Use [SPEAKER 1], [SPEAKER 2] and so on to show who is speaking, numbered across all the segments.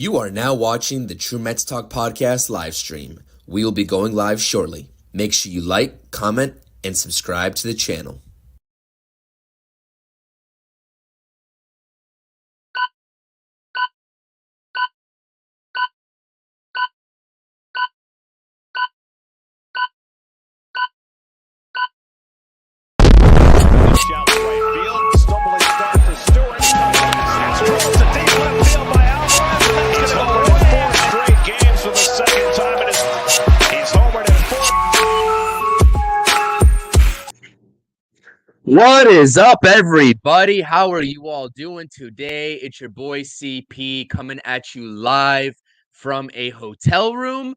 [SPEAKER 1] You are now watching the True Mets Talk podcast live stream. We will be going live shortly. Make sure you like, comment, and subscribe to the channel.
[SPEAKER 2] Shallow right field, stumbling start for Stewart. That's close to deep left field by Alvarez. He's homered in 4 straight games for the second time. He's homered in 4.
[SPEAKER 3] What is up, everybody? How are you all doing today? It's your boy CP coming at you live from a hotel room.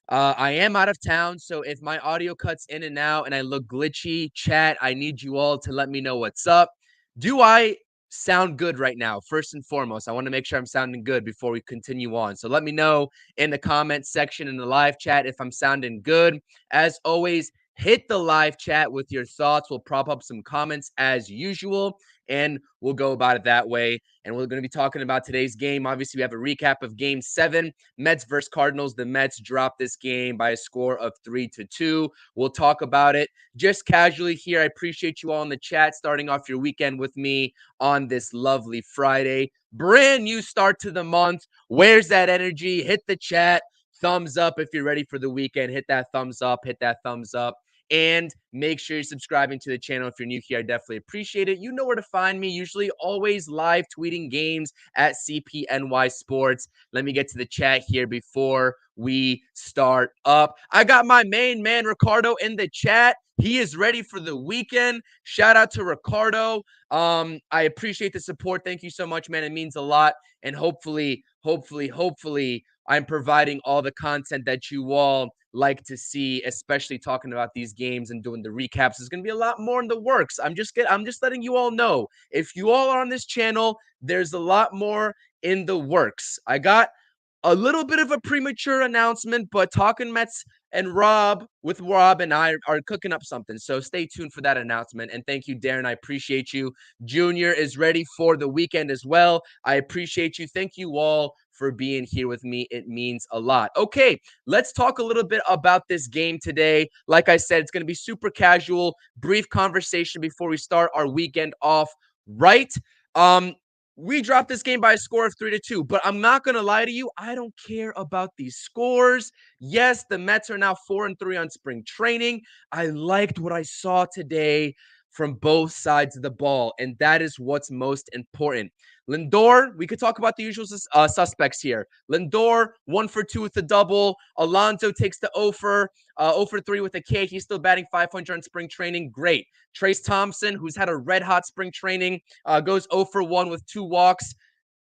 [SPEAKER 3] I am out of town, so if my audio cuts in and out and I look glitchy, chat, I need you all to let me know what's up. Do I sound good right now? First and foremost, I want to make sure I'm sounding good before we continue on. So let me know in the comment section in the live chat if I'm sounding good. As always, hit the live chat with your thoughts. We'll prop up some comments as usual, and we'll go about it that way. And we're going to be talking about today's game. Obviously, we have a recap of Game 7, Mets versus Cardinals. The Mets dropped this game by a score of 3-2. We'll talk about it just casually here. I appreciate you all in the chat starting off your weekend with me on this lovely Friday. Brand new start to the month. Where's that energy? Hit the chat. Thumbs up if you're ready for the weekend. Hit that thumbs up. Hit that thumbs up. And make sure you're subscribing to the channel if you're new here. I definitely appreciate it. You know where to find me. Usually always live tweeting games at CPNYSports. Let me get to the chat here before we start up. I got my main man, Ricardo, in the chat. He is ready for the weekend. Shout out to Ricardo. I appreciate the support. Thank you so much, man. It means a lot. And hopefully, I'm providing all the content that you all like to see, especially talking about these games and doing the recaps. There's going to be a lot more in the works. I'm just letting you all know. If you all are on this channel, there's a lot more in the works. I got a little bit of a premature announcement, but Talking Mets and Rob and I are cooking up something. So stay tuned for that announcement. And thank you, Darren. I appreciate you. Junior is ready for the weekend as well. I appreciate you. Thank you all for being here with me. It means a lot. Okay, let's talk a little bit about this game today. Like I said, it's going to be super casual, brief conversation before we start our weekend off right. We dropped this game by a score of 3-2, but I'm not going to lie to you. I don't care about these scores. Yes, the Mets are now 4-3 on spring training. I liked what I saw today from both sides of the ball, and that is what's most important. Lindor, we could talk about the usual suspects here. Lindor, 1 for 2 with a double. Alonso takes the 0 for 3 with a K. He's still batting 500 on spring training. Great. Trace Thompson, who's had a red-hot spring training, goes 0 for 1 with 2 walks.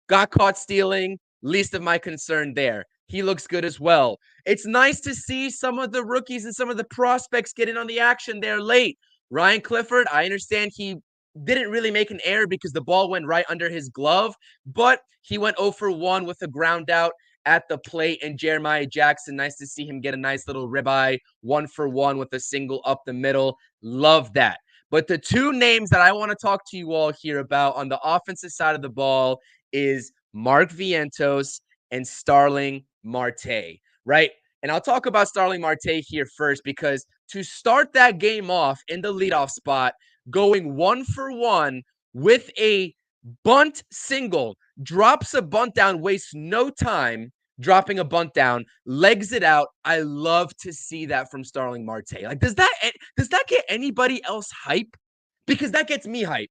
[SPEAKER 3] Got caught stealing. Least of my concern there. He looks good as well. It's nice to see some of the rookies and some of the prospects get in on the action there late. Ryan Clifford, I understand he didn't really make an error because the ball went right under his glove, but he went 0 for 1 with a ground out at the plate. And Jeremiah Jackson, nice to see him get a nice little ribeye, 1 for 1 with a single up the middle. Love that. But the two names that I want to talk to you all here about on the offensive side of the ball is Mark Vientos and Starling Marte, right? And I'll talk about Starling Marte here first because to start that game off in the leadoff spot, going 1 for 1 with a bunt single, drops a bunt down, wastes no time dropping a bunt down, legs it out. I love to see that from Starling Marte. Like, does that get anybody else hype? Because that gets me hype.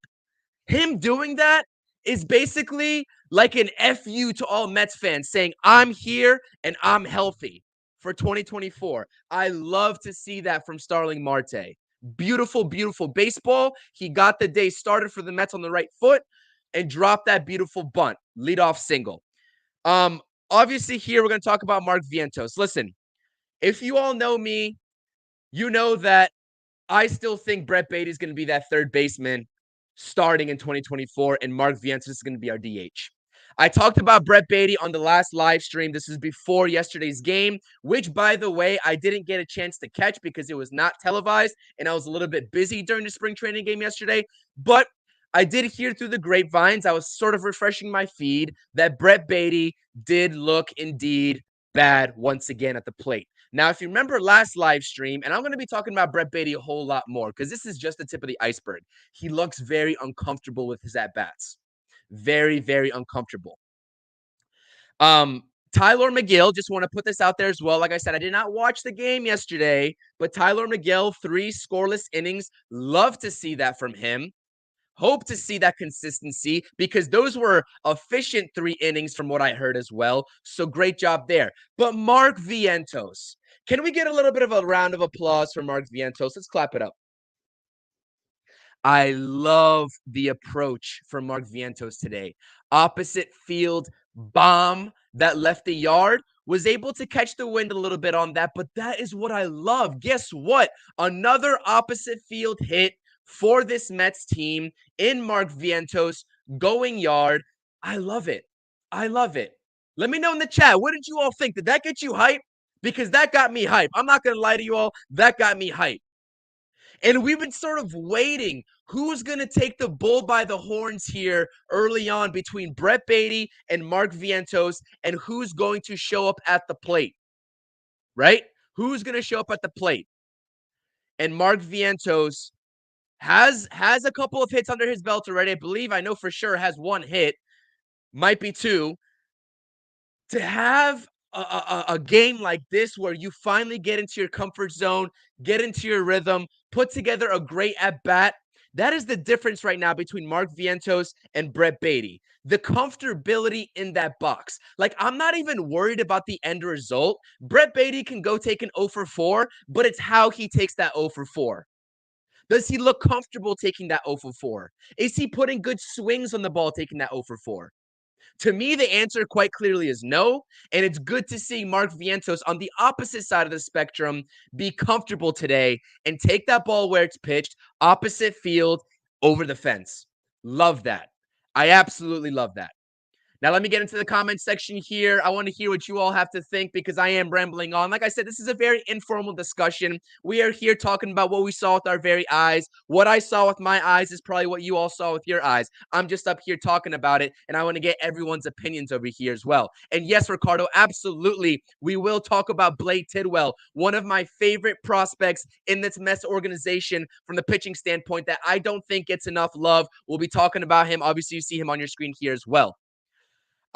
[SPEAKER 3] Him doing that is basically like an FU to all Mets fans saying, I'm here and I'm healthy for 2024. I love to see that from Starling Marte. Beautiful, beautiful baseball. He got the day started for the Mets on the right foot and dropped that beautiful bunt, leadoff single. Obviously, here we're going to talk about Mark Vientos. Listen, if you all know me, you know that I still think Brett Baty is going to be that third baseman starting in 2024, and Mark Vientos is going to be our DH. I talked about Brett Baty on the last live stream. This is before yesterday's game, which, by the way, I didn't get a chance to catch because it was not televised, and I was a little bit busy during the spring training game yesterday. But I did hear through the grapevines, I was sort of refreshing my feed, that Brett Beatty did look indeed bad once again at the plate. Now, if you remember last live stream, and I'm going to be talking about Brett Beatty a whole lot more because this is just the tip of the iceberg. He looks very uncomfortable with his at-bats. Very, very uncomfortable. Tyler McGill, just want to put this out there as well. Like I said, I did not watch the game yesterday, but Tyler McGill, 3 scoreless innings. Love to see that from him. Hope to see that consistency because those were efficient 3 innings from what I heard as well. So great job there. But Mark Vientos, can we get a little bit of a round of applause for Mark Vientos? Let's clap it up. I love the approach from Mark Vientos today. Opposite field bomb that left the yard. Was able to catch the wind a little bit on that, but that is what I love. Guess what? Another opposite field hit for this Mets team in Mark Vientos going yard. I love it. I love it. Let me know in the chat. What did you all think? Did that get you hype? Because that got me hype. I'm not going to lie to you all. That got me hype. And we've been sort of waiting. Who's going to take the bull by the horns here early on between Brett Beatty and Mark Vientos, and who's going to show up at the plate, right? Who's going to show up at the plate? And Mark Vientos has a couple of hits under his belt already. I believe, I know for sure, has 1 hit, might be 2. To have a game like this where you finally get into your comfort zone, get into your rhythm, put together a great at-bat, that is the difference right now between Mark Vientos and Brett Beatty. The comfortability in that box. Like, I'm not even worried about the end result. Brett Beatty can go take an 0 for 4, but it's how he takes that 0 for 4. Does he look comfortable taking that 0 for 4? Is he putting good swings on the ball taking that 0 for 4? To me, the answer quite clearly is no. And it's good to see Mark Vientos on the opposite side of the spectrum be comfortable today and take that ball where it's pitched, opposite field, over the fence. Love that. I absolutely love that. Now, let me get into the comment section here. I want to hear what you all have to think because I am rambling on. Like I said, this is a very informal discussion. We are here talking about what we saw with our very eyes. What I saw with my eyes is probably what you all saw with your eyes. I'm just up here talking about it, and I want to get everyone's opinions over here as well. And yes, Ricardo, absolutely, we will talk about Blade Tidwell, one of my favorite prospects in this Mets organization from the pitching standpoint that I don't think gets enough love. We'll be talking about him. Obviously, you see him on your screen here as well.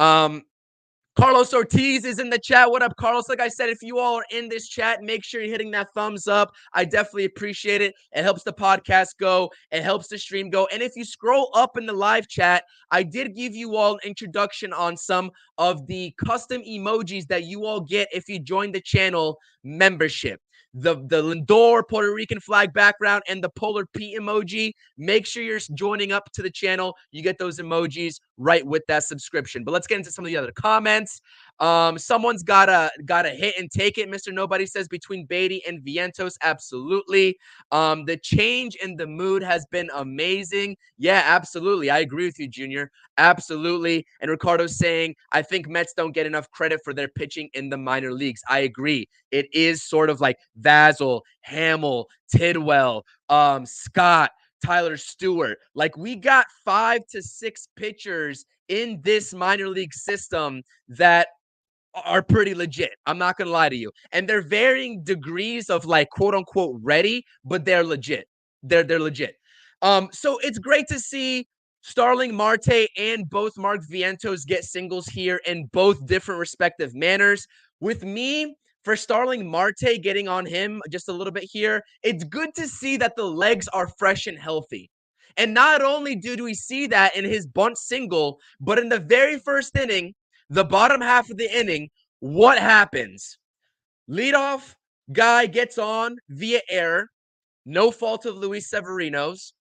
[SPEAKER 3] Carlos Ortiz is in the chat. What up, Carlos? Like I said, if you all are in this chat, make sure you're hitting that thumbs up. I definitely appreciate it. It helps the podcast go. It helps the stream go. And if you scroll up in the live chat, I did give you all an introduction on some of the custom emojis that you all get if you join the channel membership. The Lindor Puerto Rican flag background and the Polar P emoji. Make sure you're joining up to the channel. You get those emojis right with that subscription. But let's get into some of the other comments. Someone's gotta hit and take it. Mr. Nobody says between Beatty and Vientos, absolutely. The change in the mood has been amazing. Yeah, absolutely. I agree with you, Junior. Absolutely. And Ricardo's saying, I think Mets don't get enough credit for their pitching in the minor leagues. I agree. It is sort of like Vasil, Hamill, Tidwell, Scott, Tyler Stewart. Like, we got 5 to 6 pitchers in this minor league system that are pretty legit. I'm not going to lie to you. And they're varying degrees of, like, quote unquote ready, but they're legit. They're legit. So it's great to see Starling Marte and both Mark Vientos get singles here in both different respective manners. With me, for Starling Marte, getting on him just a little bit here, it's good to see that the legs are fresh and healthy. And not only do we see that in his bunt single, but in the very first inning, the bottom half of the inning, what happens? Leadoff guy gets on via error, no fault of Luis Severino's.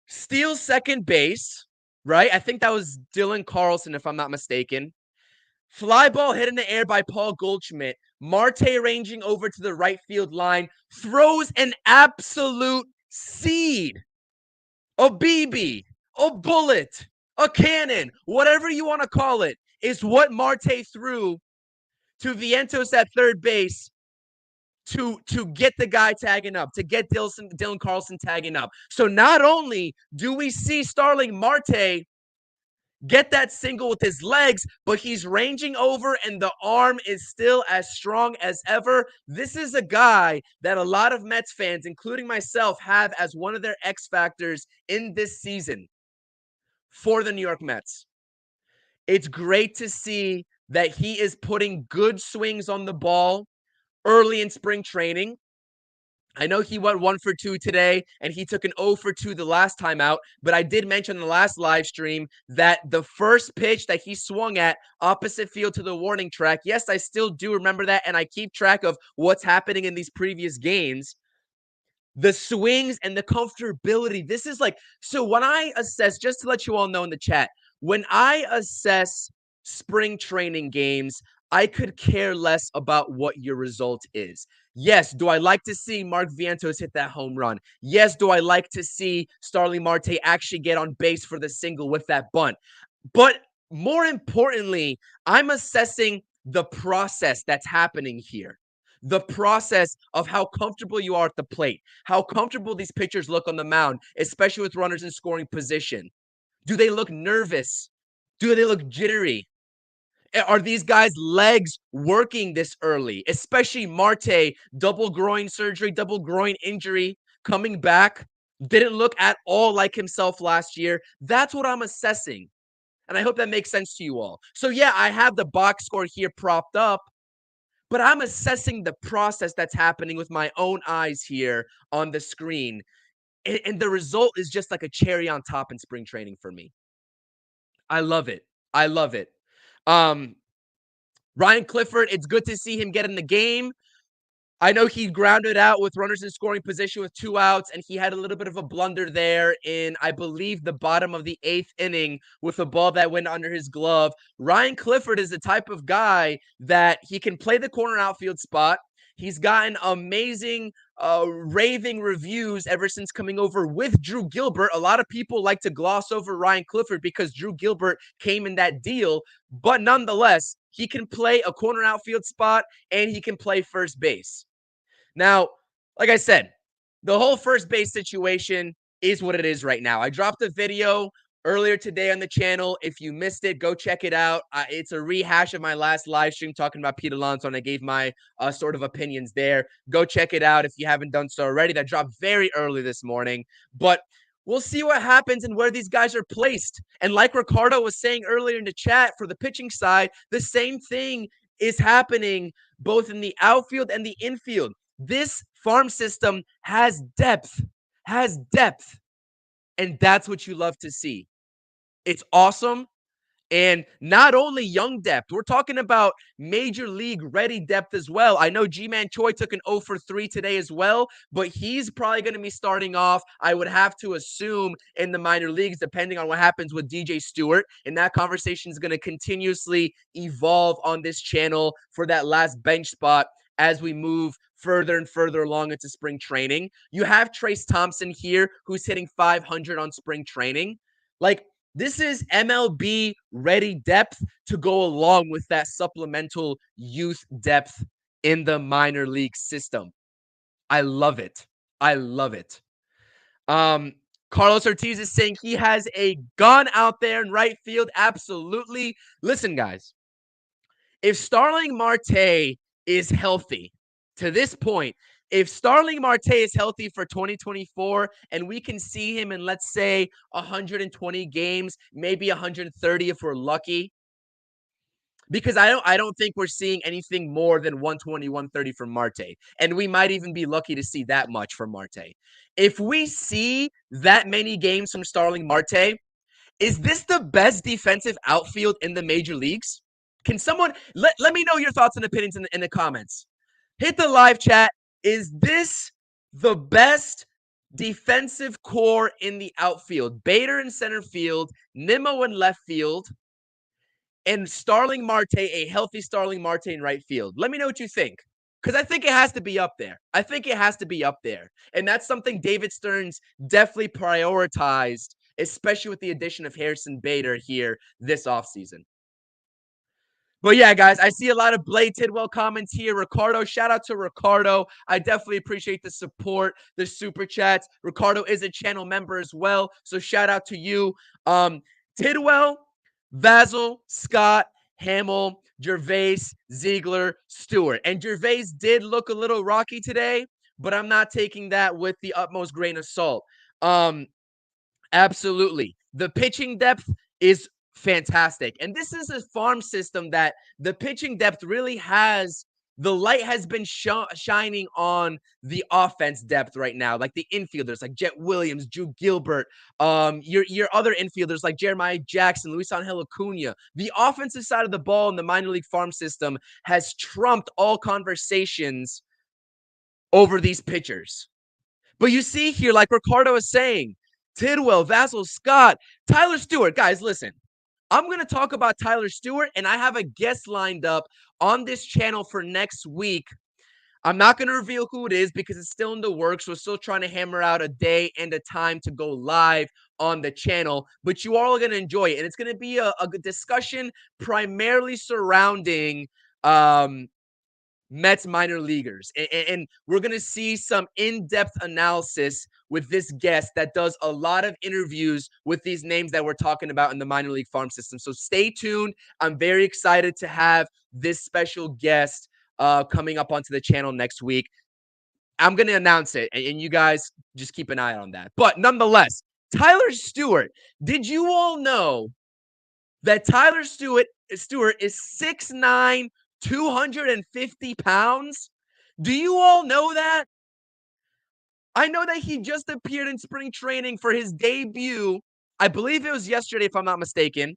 [SPEAKER 3] Steals second base, right? I think that was Dylan Carlson, if I'm not mistaken. Fly ball hit in the air by Paul Goldschmidt. Marte ranging over to the right field line. Throws an absolute seed. A BB. A bullet. A cannon. Whatever you want to call it. Is what Marte threw to Vientos at third base. to get the guy tagging up, to get Dylan Carlson tagging up. So not only do we see Starling Marte get that single with his legs, but he's ranging over and the arm is still as strong as ever. This is a guy that a lot of Mets fans, including myself, have as one of their X factors in this season for the New York Mets. It's great to see that he is putting good swings on the ball early in spring training. I know he went 1 for 2 today, and he took an 0 for 2 the last time out, but I did mention in the last live stream that the first pitch that he swung at opposite field to the warning track, yes, I still do remember that, and I keep track of what's happening in these previous games. The swings and the comfortability. This is like, so when I assess, just to let you all know in the chat, when I assess spring training games, I could care less about what your result is. Yes, do I like to see Mark Vientos hit that home run? Yes, do I like to see Starling Marte actually get on base for the single with that bunt? But more importantly, I'm assessing the process that's happening here. The process of how comfortable you are at the plate, how comfortable these pitchers look on the mound, especially with runners in scoring position. Do they look nervous? Do they look jittery? Are these guys' legs working this early? Especially Marte, double groin surgery, double groin injury, coming back. Didn't look at all like himself last year. That's what I'm assessing. And I hope that makes sense to you all. So, yeah, I have the box score here propped up, but I'm assessing the process that's happening with my own eyes here on the screen. And the result is just like a cherry on top in spring training for me. I love it. I love it. Ryan Clifford, it's good to see him get in the game. I know he grounded out with runners in scoring position with 2 outs, and he had a little bit of a blunder there in, I believe, the bottom of the 8th inning with a ball that went under his glove. Ryan Clifford is the type of guy that he can play the corner outfield spot. He's gotten amazing raving reviews ever since coming over with Drew Gilbert. A lot of people like to gloss over Ryan Clifford because Drew Gilbert came in that deal, but nonetheless, he can play a corner outfield spot and he can play first base. Now, like I said, the whole first base situation is what it is right now. I dropped a video earlier today on the channel. If you missed it, go check it out. It's a rehash of my last live stream talking about Pete Alonso, and I gave my sort of opinions there. Go check it out if you haven't done so already. That dropped very early this morning. But we'll see what happens and where these guys are placed. And like Ricardo was saying earlier in the chat, for the pitching side, the same thing is happening both in the outfield and the infield. This farm system has depth, and that's what you love to see. It's awesome. And not only young depth, we're talking about major league ready depth as well. I know G-Man Choi took an 0 for 3 today as well, but he's probably going to be starting off, I would have to assume, in the minor leagues, depending on what happens with DJ Stewart. And that conversation is going to continuously evolve on this channel for that last bench spot as we move further and further along into spring training. You have Trace Thompson here, who's hitting 500 on spring training. Like, this is MLB ready depth to go along with that supplemental youth depth in the minor league system. I love it. I love it. Carlos Ortiz is saying he has a gun out there in right field. Absolutely. Listen, guys, if Starling Marte is healthy to this point, if Starling Marte is healthy for 2024 and we can see him in, let's say, 120 games, maybe 130 if we're lucky, because I don't think we're seeing anything more than 120, 130 from Marte. And we might even be lucky to see that much from Marte. If we see that many games from Starling Marte, is this the best defensive outfield in the major leagues? Can someone let me know your thoughts and opinions in the comments. Hit the live chat. Is this the best defensive core in the outfield? Bader in center field, Nimmo in left field, and Starling Marte, a healthy Starling Marte in right field. Let me know what you think, because I think it has to be up there. I think it has to be up there. And that's something David Stearns definitely prioritized, especially with the addition of Harrison Bader here this offseason. But yeah, guys, I see a lot of Blade Tidwell comments here. Ricardo, shout out to Ricardo. I definitely appreciate the support, the super chats. Ricardo is a channel member as well, so shout out to you. Tidwell, Vasil, Scott, Hamill, Gervais, Ziegler, Stewart. And Gervais did look a little rocky today, but I'm not taking that with the utmost grain of salt. Absolutely. The pitching depth is fantastic. And this is a farm system that the pitching depth really has. The light has been shining on the offense depth right now, like the infielders, like Jet Williams, Drew Gilbert, your other infielders like Jeremiah Jackson, Luis Angel Acuna. The offensive side of the ball in the minor league farm system has trumped all conversations over these pitchers. But you see here, like Ricardo is saying, Tidwell, Vasil, Scott, Tyler Stewart. Guys, listen, I'm going to talk about Tyler Stewart, and I have a guest lined up on this channel for next week. I'm not going to reveal who it is because it's still in the works. We're still trying to hammer out a day and a time to go live on the channel, but you all are going to enjoy it. And it's going to be a discussion primarily surrounding Mets minor leaguers. And we're going to see some in-depth analysis with this guest that does a lot of interviews with these names that we're talking about in the minor league farm system. So stay tuned. I'm very excited to have this special guest coming up onto the channel next week. I'm going to announce it, and you guys just keep an eye on that. But nonetheless, Tyler Stewart, did you all know that Tyler Stewart is 6'9", 250 pounds? Do you all know that? I know that he just appeared in spring training for his debut. I believe it was yesterday, if I'm not mistaken.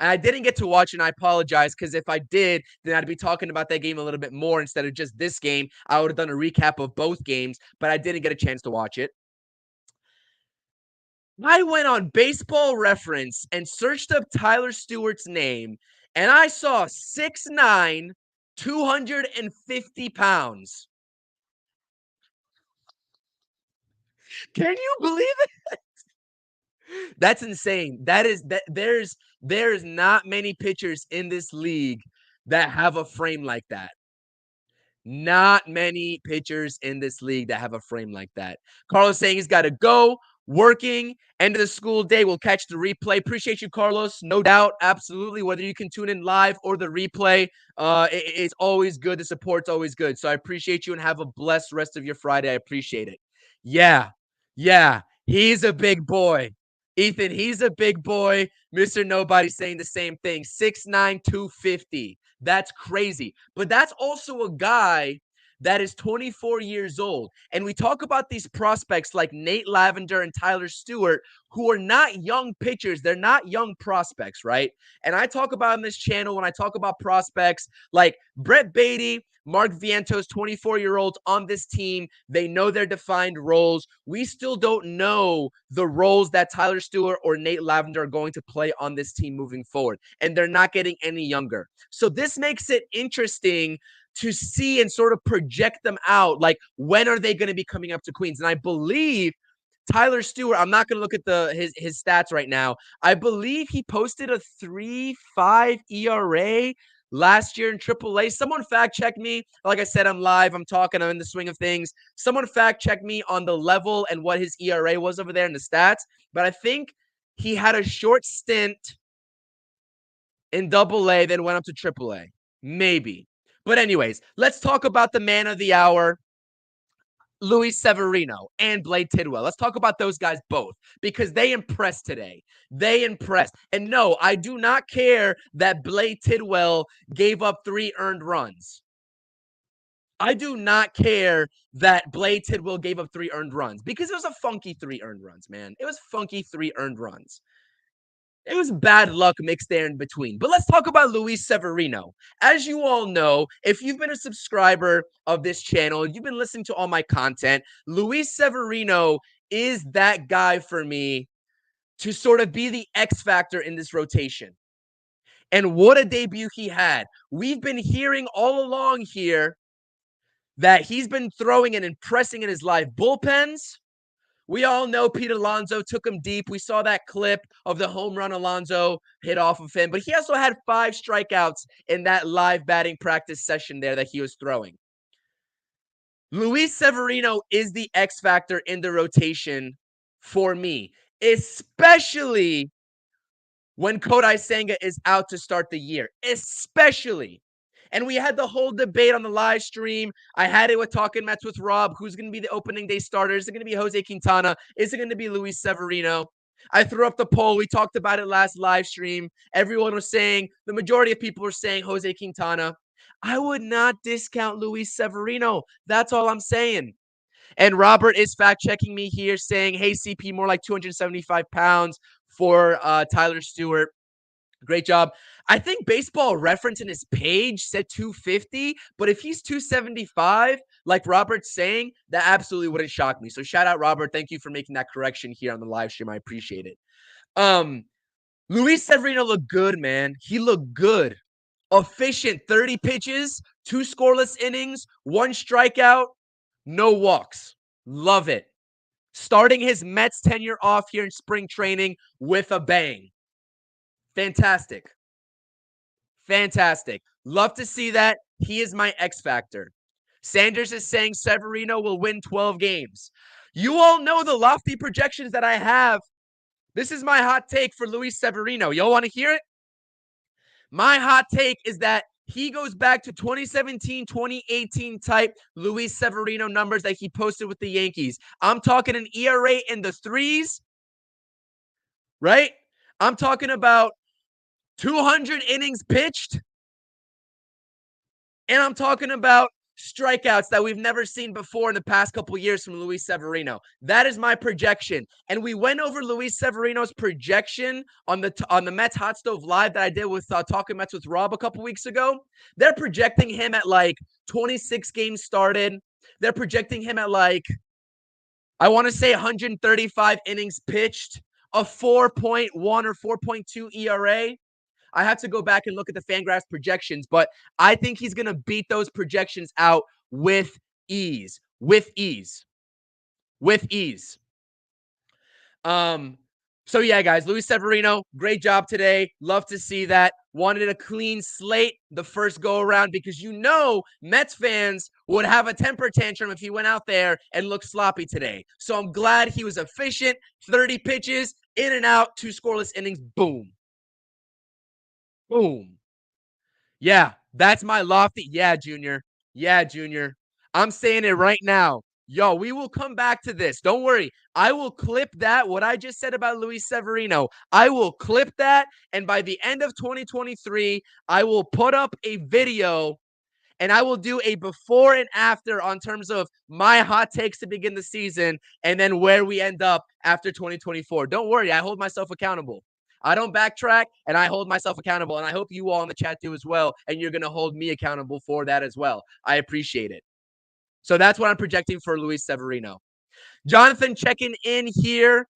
[SPEAKER 3] And I didn't get to watch it, and I apologize, because if I did, then I'd be talking about that game a little bit more instead of just this game. I would have done a recap of both games, but I didn't get a chance to watch it. I went on Baseball Reference and searched up Tyler Stewart's name, and I saw 6'9", 250 pounds. Can you believe it? That's insane. There's not many pitchers in this league that have a frame like that. Not many pitchers in this league that have a frame like that. Carlos saying he's got to go. Working, end of the school day. We'll catch the replay. Appreciate you, Carlos. No doubt. Absolutely. Whether you can tune in live or the replay, it's always good. The support's always good. So I appreciate you and have a blessed rest of your Friday. I appreciate it. Yeah. He's a big boy. Ethan, he's a big boy. Mr. Nobody saying the same thing. 6'9", 250. That's crazy. But that's also a guy that is 24 years old. And we talk about these prospects like Nate Lavender and Tyler Stewart, who are not young pitchers. They're not young prospects, right? And I talk about on this channel when I talk about prospects like Brett Beatty, Mark Vientos, 24-year-olds on this team. They know their defined roles. We still don't know the roles that Tyler Stewart or Nate Lavender are going to play on this team moving forward. And they're not getting any younger. So this makes it interesting to see and sort of project them out. Like, when are they going to be coming up to Queens? And I believe Tyler Stewart, I'm not going to look at his stats right now. I believe he posted a 3.5 ERA last year in AAA. Someone fact check me. Like I said, I'm live. I'm talking. I'm in the swing of things. Someone fact check me on the level and what his ERA was over there in the stats. But I think he had a short stint in AA, then went up to AAA. Maybe. But anyways, let's talk about the man of the hour, Luis Severino and Blade Tidwell. Let's talk about those guys both because they impressed today. They impressed. And no, I do not care that Blade Tidwell gave up 3 earned runs. I do not care that Blade Tidwell gave up 3 earned runs because it was a funky 3 earned runs, man. It was funky 3 earned runs. It was bad luck mixed there in between. But let's talk about Luis Severino. As you all know, if you've been a subscriber of this channel, you've been listening to all my content, Luis Severino is that guy for me to sort of be the X factor in this rotation. And what a debut he had. We've been hearing all along here that he's been throwing and impressing in his live bullpens. We all know Pete Alonso took him deep. We saw that clip of the home run Alonso hit off of him, but he also had 5 strikeouts in that live batting practice session there that he was throwing. Luis Severino is the X factor in the rotation for me, especially when Kodai Senga is out to start the year, especially. And we had the whole debate on the live stream. I had it with Talking Mets with Rob. Who's going to be the opening day starter? Is it going to be Jose Quintana? Is it going to be Luis Severino? I threw up the poll. We talked about it last live stream. Everyone was saying, the majority of people were saying Jose Quintana. I would not discount Luis Severino. That's all I'm saying. And Robert is fact checking me here saying, hey, CP, more like 275 pounds for Tyler Stewart. Great job. I think Baseball Reference in his page said 250, but if he's 275, like Robert's saying, that absolutely wouldn't shock me. So shout out, Robert. Thank you for making that correction here on the live stream. I appreciate it. Luis Severino looked good, man. He looked good. Efficient, 30 pitches, 2 scoreless innings, 1 strikeout, no walks. Love it. Starting his Mets tenure off here in spring training with a bang. Fantastic. Fantastic. Love to see that. He is my X factor. Sanders is saying Severino will win 12 games. You all know the lofty projections that I have. This is my hot take for Luis Severino. Y'all want to hear it? My hot take is that he goes back to 2017, 2018 type Luis Severino numbers that he posted with the Yankees. I'm talking an ERA in the 3s, right? I'm talking about 200 innings pitched. And I'm talking about strikeouts that we've never seen before in the past couple years from Luis Severino. That is my projection. And we went over Luis Severino's projection on the Mets Hot Stove Live that I did with Talking Mets with Rob a couple weeks ago. They're projecting him at like 26 games started. They're projecting him at like, I want to say 135 innings pitched, a 4.1 or 4.2 ERA. I have to go back and look at the Fangraphs projections, but I think he's going to beat those projections out with ease. With ease. With ease. So yeah, guys, Luis Severino, great job today. Love to see that. Wanted a clean slate the first go around because you know Mets fans would have a temper tantrum if he went out there and looked sloppy today. So I'm glad he was efficient. 30 pitches, in and out, 2 scoreless innings, boom. Boom. Yeah, that's my lofty. Yeah, Junior. Yeah, Junior. I'm saying it right now. Yo, we will come back to this. Don't worry. I will clip that, what I just said about Luis Severino. I will clip that. And by the end of 2023, I will put up a video and I will do a before and after on terms of my hot takes to begin the season and then where we end up after 2024. Don't worry. I hold myself accountable. I don't backtrack, and I hold myself accountable, and I hope you all in the chat do as well, and you're going to hold me accountable for that as well. I appreciate it. So that's what I'm projecting for Luis Severino. Jonathan checking in here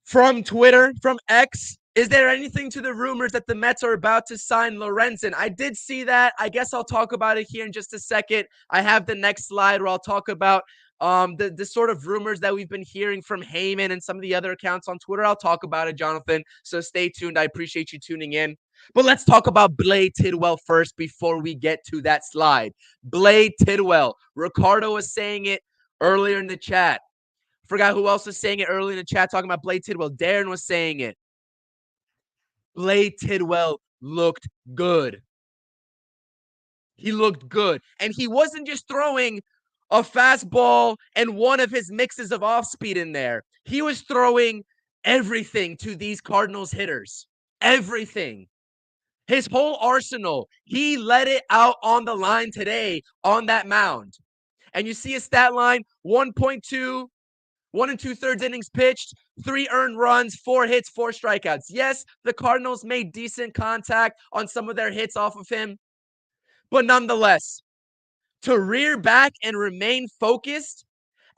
[SPEAKER 3] from Twitter, from X. Is there anything to the rumors that the Mets are about to sign Lorenzen? I did see that. I guess I'll talk about it here in just a second. I have the next slide where I'll talk about the sort of rumors that we've been hearing from Heyman and some of the other accounts on Twitter. I'll talk about it, Jonathan. So stay tuned. I appreciate you tuning in. But let's talk about Blade Tidwell first before we get to that slide. Blade Tidwell. Ricardo was saying it earlier in the chat. Forgot who else was saying it earlier in the chat talking about Blade Tidwell. Darren was saying it. Blade Tidwell looked good. He looked good. And he wasn't just throwing a fastball and one of his mixes of off speed in there. He was throwing everything to these Cardinals hitters. Everything. His whole arsenal. He let it out on the line today on that mound. And you see his stat line, 1.2, 1 2/3 innings pitched, 3 earned runs, 4 hits, 4 strikeouts. Yes, the Cardinals made decent contact on some of their hits off of him. But nonetheless, to rear back and remain focused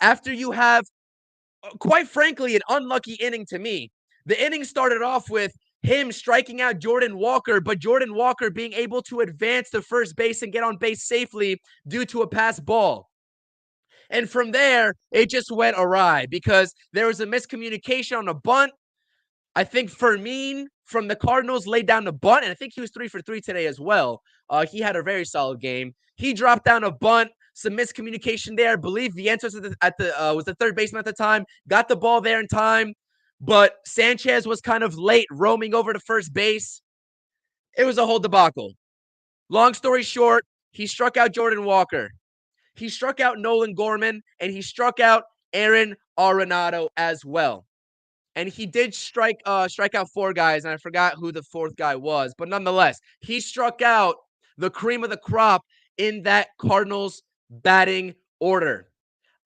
[SPEAKER 3] after you have, quite frankly, an unlucky inning to me. The inning started off with him striking out Jordan Walker, but Jordan Walker being able to advance to first base and get on base safely due to a pass ball. And from there, it just went awry because there was a miscommunication on a bunt. I think Fermin from the Cardinals laid down the bunt, and I think he was 3 for 3 today as well. He had a very solid game. He dropped down a bunt, some miscommunication there. I believe Vientos was the third baseman at the time, got the ball there in time, but Sanchez was kind of late roaming over to first base. It was a whole debacle. Long story short, he struck out Jordan Walker. He struck out Nolan Gorman, and he struck out Aaron Arenado as well. And he did strike out 4 guys, and I forgot who the 4th guy was. But nonetheless, he struck out the cream of the crop in that Cardinals batting order.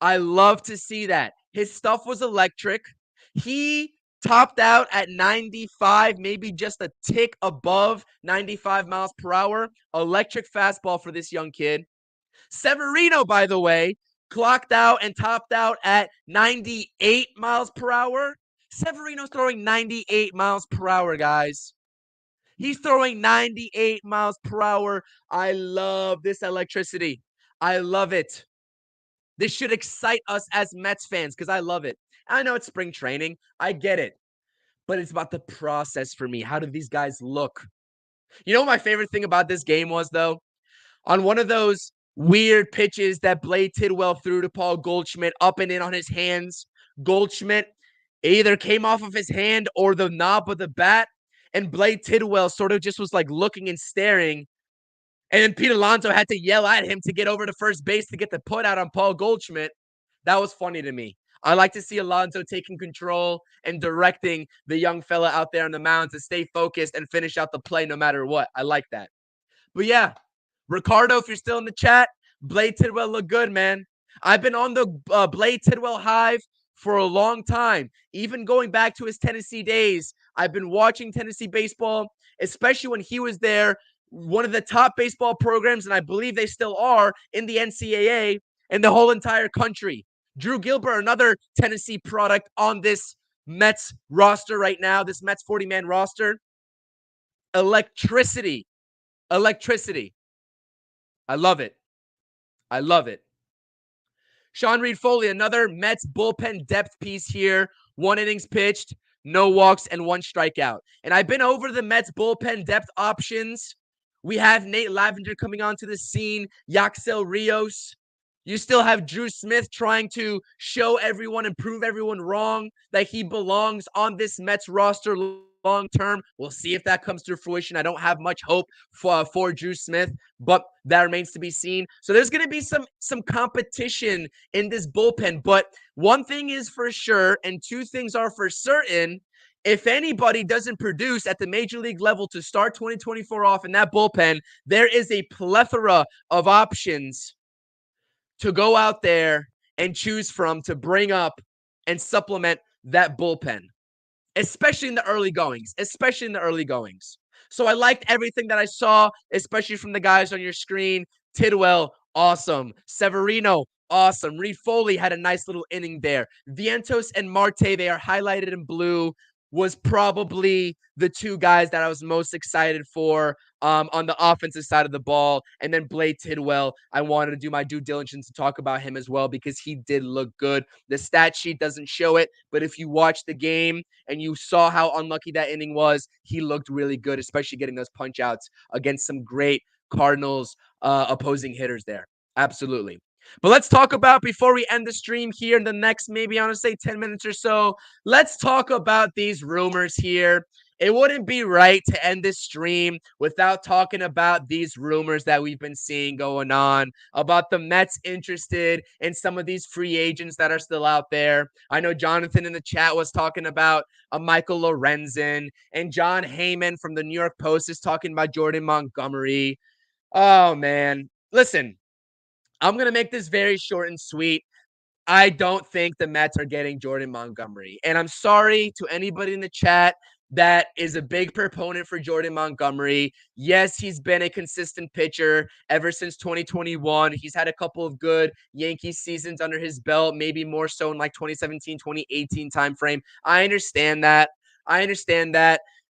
[SPEAKER 3] I love to see that. His stuff was electric. He topped out at 95, maybe just a tick above 95 miles per hour. Electric fastball for this young kid. Severino, by the way, clocked out and topped out at 98 miles per hour. Severino's throwing 98 miles per hour, guys. He's throwing 98 miles per hour. I love this electricity. I love it. This should excite us as Mets fans because I love it. I know it's spring training. I get it. But it's about the process for me. How do these guys look? You know what my favorite thing about this game was, though? On one of those weird pitches that Blade Tidwell threw to Paul Goldschmidt up and in on his hands, Goldschmidt either came off of his hand or the knob of the bat, and Blade Tidwell sort of just was like looking and staring. And then Pete Alonso had to yell at him to get over to first base to get the put out on Paul Goldschmidt. That was funny to me. I like to see Alonso taking control and directing the young fella out there on the mound to stay focused and finish out the play no matter what. I like that. But yeah, Ricardo, if you're still in the chat, Blade Tidwell looked good, man. I've been on the Blade Tidwell hive for a long time, even going back to his Tennessee days. I've been watching Tennessee baseball, especially when he was there, one of the top baseball programs, and I believe they still are in the NCAA and the whole entire country. Drew Gilbert, another Tennessee product on this Mets roster right now, this Mets 40-man roster. Electricity. I love it. I love it. Sean Reed Foley, another Mets bullpen depth piece here. 1 innings pitched, no walks, and 1 strikeout. And I've been over the Mets bullpen depth options. We have Nate Lavender coming onto the scene, Yaxel Rios. You still have Drew Smith trying to show everyone and prove everyone wrong that he belongs on this Mets roster long term. We'll see if that comes to fruition. I don't have much hope for Drew Smith, but that remains to be seen. So there's going to be some competition in this bullpen. But one thing is for sure, and 2 things are for certain. If anybody doesn't produce at the major league level to start 2024 off in that bullpen, there is a plethora of options to go out there and choose from to bring up and supplement that bullpen, especially in the early goings. So I liked everything that I saw, especially from the guys on your screen. Tidwell, awesome. Severino, awesome. Reed Foley had a nice little inning there. Vientos and Marte, they are highlighted in blue, was probably the 2 guys that I was most excited for on the offensive side of the ball. And then Blade Tidwell, I wanted to do my due diligence to talk about him as well because he did look good. The stat sheet doesn't show it, but if you watch the game and you saw how unlucky that inning was, he looked really good, especially getting those punch outs against some great Cardinals opposing hitters there. Absolutely. But let's talk about, before we end the stream here in the next, maybe I want to say 10 minutes or so, let's talk about these rumors here. It wouldn't be right to end this stream without talking about these rumors that we've been seeing going on about the Mets interested in some of these free agents that are still out there. I know Jonathan in the chat was talking about a Michael Lorenzen, and John Heyman from the New York Post is talking about Jordan Montgomery. Oh, man. Listen, I'm going to make this very short and sweet. I don't think the Mets are getting Jordan Montgomery. And I'm sorry to anybody in the chat that is a big proponent for Jordan Montgomery. Yes, he's been a consistent pitcher ever since 2021. He's had a couple of good Yankees seasons under his belt, maybe more so in like 2017, 2018 timeframe. I understand that.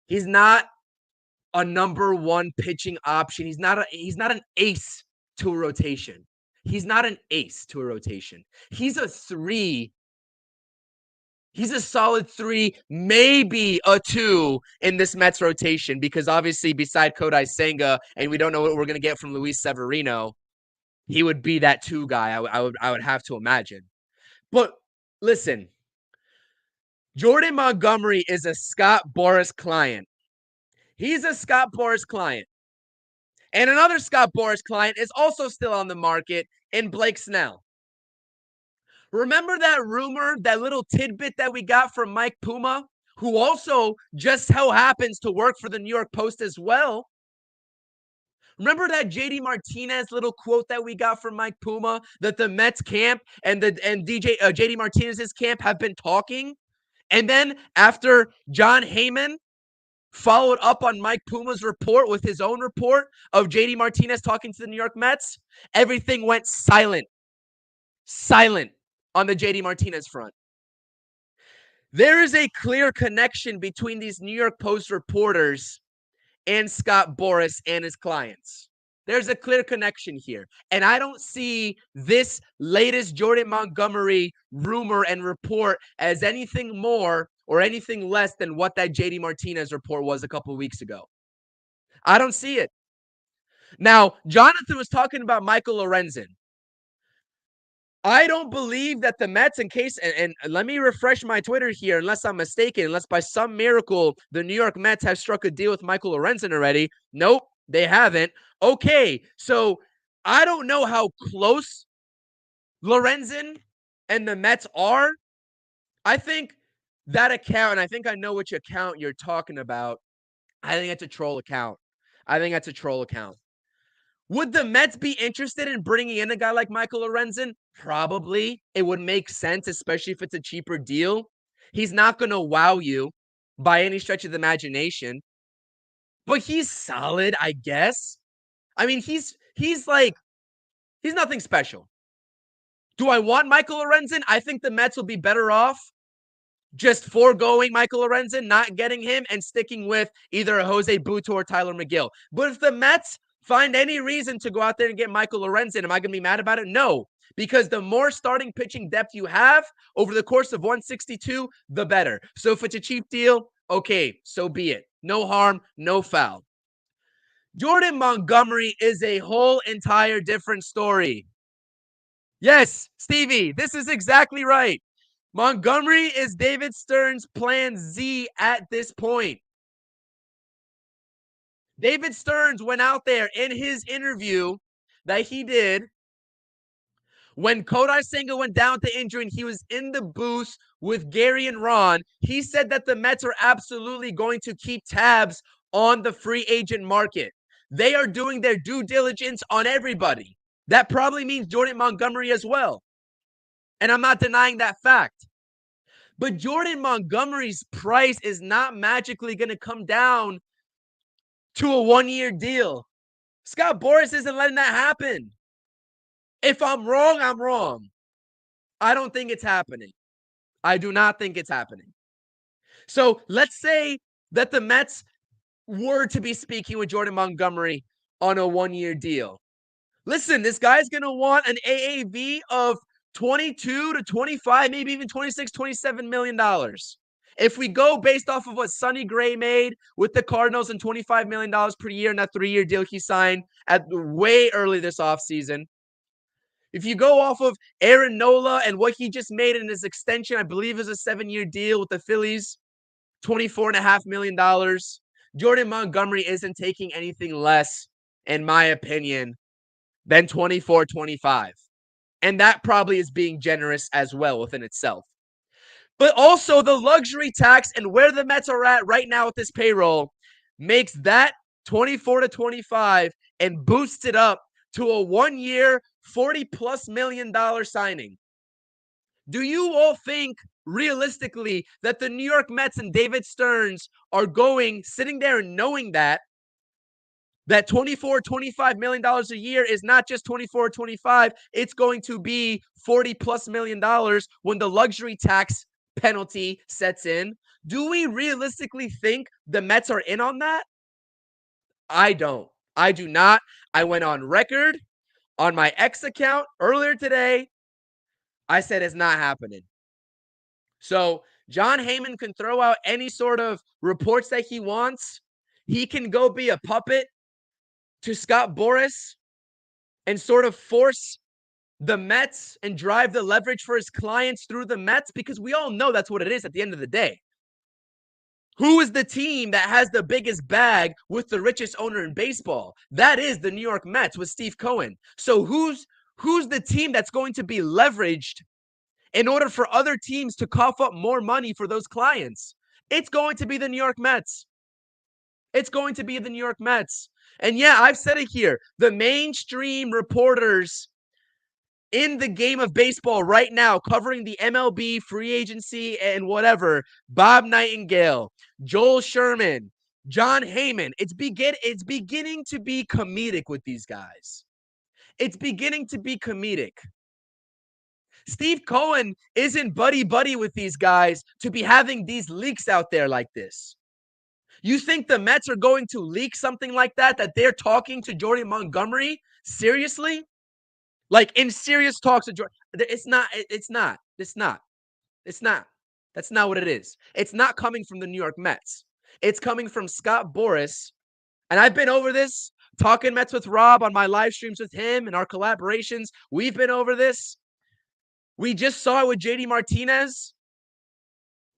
[SPEAKER 3] He's not a number 1 pitching option. He's not an ace to a rotation. He's not an ace to a rotation. He's a 3. He's a solid 3, maybe a 2 in this Mets rotation, because obviously beside Kodai Senga, and we don't know what we're going to get from Luis Severino, he would be that 2 guy, I would have to imagine. But listen, Jordan Montgomery is a Scott Boras client. He's a Scott Boras client. And another Scott Boras client is also still on the market in Blake Snell. Remember that rumor, that little tidbit that we got from Mike Puma, who also just so happens to work for the New York Post as well? Remember that JD Martinez little quote that we got from Mike Puma, that the Mets camp and JD Martinez's camp have been talking? And then after John Heyman followed up on Mike Puma's report with his own report of JD Martinez talking to the New York Mets, everything went silent. Silent on the JD Martinez front. There is a clear connection between these New York Post reporters and Scott Boras and his clients. There's a clear connection here. And I don't see this latest Jordan Montgomery rumor and report as anything more or anything less than what that JD Martinez report was a couple of weeks ago. I don't see it. Now, Jonathan was talking about Michael Lorenzen. I don't believe that the Mets, and let me refresh my Twitter here, unless I'm mistaken, unless by some miracle the New York Mets have struck a deal with Michael Lorenzen already. Nope, they haven't. Okay, so I don't know how close Lorenzen and the Mets are. I think that account, and I think I know which account you're talking about. I think it's a troll account. Would the Mets be interested in bringing in a guy like Michael Lorenzen? Probably. It would make sense, especially if it's a cheaper deal. He's not going to wow you by any stretch of the imagination, but he's solid, I guess. I mean, he's nothing special. Do I want Michael Lorenzen? I think the Mets will be better off just foregoing Michael Lorenzen, not getting him, and sticking with either a Jose Butto or Tyler McGill. But if the Mets find any reason to go out there and get Michael Lorenzen, am I going to be mad about it? No, because the more starting pitching depth you have over the course of 162, the better. So if it's a cheap deal, okay, so be it. No harm, no foul. Jordan Montgomery is a whole entire different story. Yes, Stevie, this is exactly right. Montgomery is David Stern's plan Z at this point. David Stearns went out there in his interview that he did when Kodai Senga went down to injury and he was in the booth with Gary and Ron. He said that the Mets are absolutely going to keep tabs on the free agent market. They are doing their due diligence on everybody. That probably means Jordan Montgomery as well. And I'm not denying that fact. But Jordan Montgomery's price is not magically going to come down to a one-year deal. Scott Boras isn't letting that happen. If I'm wrong, I'm wrong. I don't think it's happening. I do not think it's happening. So let's say that the Mets were to be speaking with Jordan Montgomery on a one-year deal. Listen, this guy's going to want an AAV of 22 to 25, maybe even 26, $27 million. If we go based off of what Sonny Gray made with the Cardinals and $25 million per year in that 3-year deal he signed at way early this offseason, if you go off of Aaron Nola and what he just made in his extension, I believe is a 7-year deal with the Phillies, $24.5 million. Jordan Montgomery isn't taking anything less, in my opinion, than 24, 25. And that probably is being generous as well within itself. But also the luxury tax and where the Mets are at right now with this payroll makes that 24 to 25 and boosts it up to a 1-year, $40+ million signing. Do you all think realistically that the New York Mets and David Stearns are sitting there and knowing that $24, $25 million a year is not just 24 or 25, it's going to be $40+ million when the luxury tax penalty sets in? Do we realistically think the Mets are in on that? I don't. I do not. I went on record on my X account earlier today. I said it's not happening. So John Heyman can throw out any sort of reports that he wants. He can go be a puppet to Scott Boras and sort of force the Mets and drive the leverage for his clients through the Mets, because we all know that's what it is at the end of the day. Who is the team that has the biggest bag with the richest owner in baseball? That is the New York Mets with Steve Cohen. So who's the team that's going to be leveraged in order for other teams to cough up more money for those clients? It's going to be the New York Mets. It's going to be the New York Mets. And yeah, I've said it here. The mainstream reporters in the game of baseball right now, covering the MLB, free agency, and whatever, Bob Nightingale, Joel Sherman, John Heyman, it's beginning to be comedic with these guys. It's beginning to be comedic. Steve Cohen isn't buddy-buddy with these guys to be having these leaks out there like this. You think the Mets are going to leak something like that they're talking to Jordan Montgomery? Seriously? Like in serious talks with Jordan? It's not. That's not what it is. It's not coming from the New York Mets. It's coming from Scott Boras. And I've been over this, talking Mets with Rob on my live streams with him and our collaborations. We've been over this. We just saw it with JD Martinez